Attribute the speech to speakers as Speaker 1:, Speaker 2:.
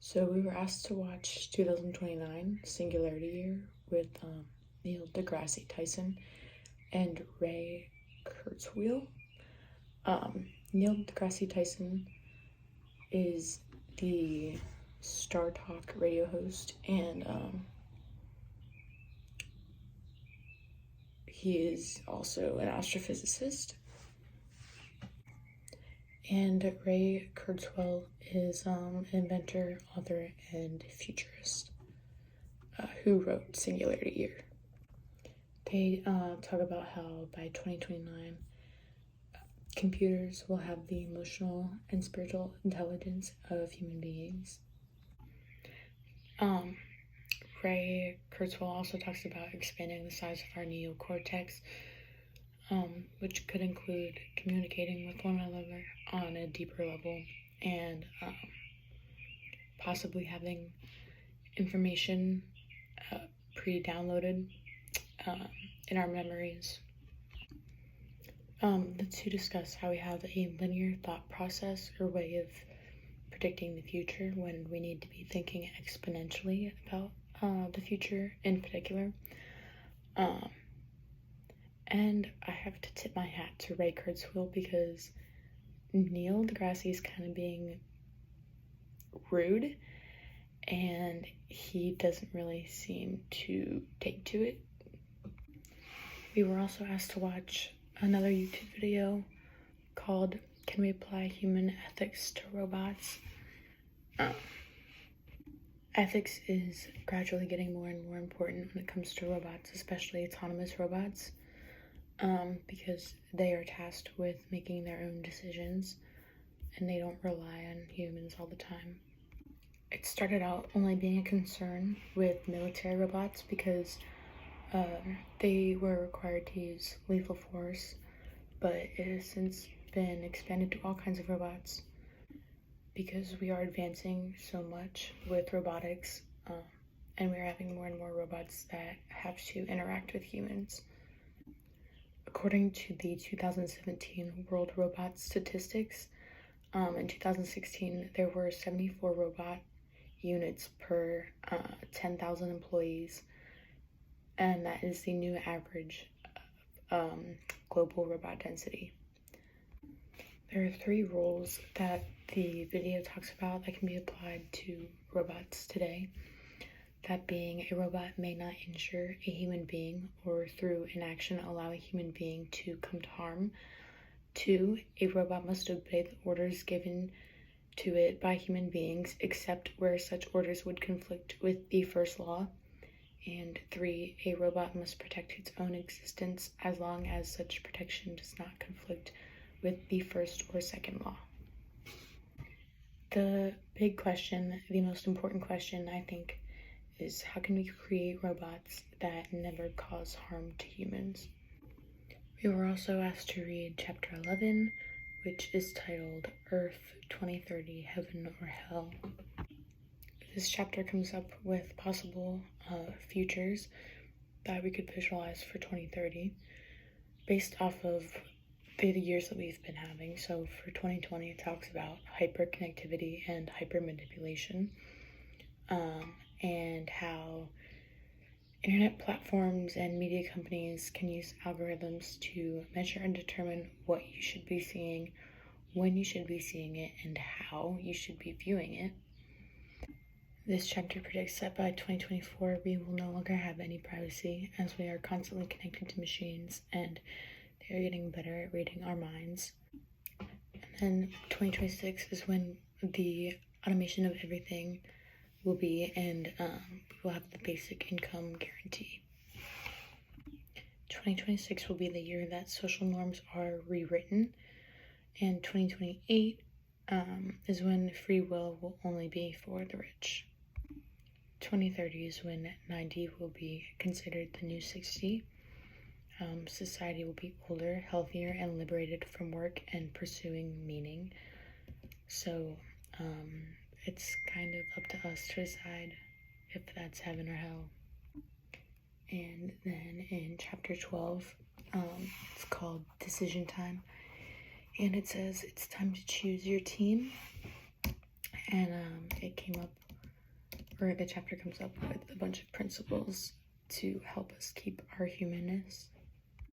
Speaker 1: So we were asked to watch 2029 Singularity Year with Neil deGrasse Tyson and Ray Kurzweil. Neil deGrasse Tyson is the Star Talk radio host, and he is also an astrophysicist. And Ray Kurzweil is an inventor, author, and futurist who wrote Singularity Year. They talk about how by 2029, computers will have the emotional and spiritual intelligence of human beings. Ray Kurzweil also talks about expanding the size of our neocortex, which could include communicating with one another on a deeper level and possibly having information pre-downloaded in our memories. The two discuss how we have a linear thought process or way of predicting the future when we need to be thinking exponentially about the future in particular. And I have to tip my hat to Ray Kurzweil because Neil deGrasse is kind of being rude, and he doesn't really seem to take to it. We were also asked to watch another YouTube video called "Can We Apply Human Ethics to Robots?" Ethics is gradually getting more and more important when it comes to robots, especially autonomous robots, because they are tasked with making their own decisions and they don't rely on humans all the time. It started out only being a concern with military robots because they were required to use lethal force, but it has since been expanded to all kinds of robots because we are advancing so much with robotics, and we're having more and more robots that have to interact with humans. According to the 2017 World Robot Statistics, in 2016 there were 74 robot units per 10,000 employees, and that is the new average global robot density. There are 3 rules that the video talks about that can be applied to robots today. That being, a robot may not injure a human being or through inaction allow a human being to come to harm. 2, a robot must obey the orders given to it by human beings except where such orders would conflict with the first law. And 3, a robot must protect its own existence as long as such protection does not conflict with the first or second law. The big question, the most important question, I think, is how can we create robots that never cause harm to humans? We were also asked to read chapter 11, which is titled Earth 2030, Heaven or Hell. This chapter comes up with possible futures that we could visualize for 2030 based off of the years that we've been having. So for 2020, it talks about hyperconnectivity and hypermanipulation, and how internet platforms and media companies can use algorithms to measure and determine what you should be seeing, when you should be seeing it, and how you should be viewing it. This chapter predicts that by 2024, we will no longer have any privacy as we are constantly connected to machines and they are getting better at reading our minds. And then 2026 is when the automation of everything will be, and we'll have the basic income guarantee. 2026 will be the year that social norms are rewritten, and 2028 is when free will only be for the rich. 2030 is when 90 will be considered the new 60. Society will be older, healthier, and liberated from work and pursuing meaning. So it's kind of up to us to decide if that's heaven or hell. And then in chapter 12, it's called Decision Time, and it says it's time to choose your team. And it came up or the chapter comes up with a bunch of principles to help us keep our humanness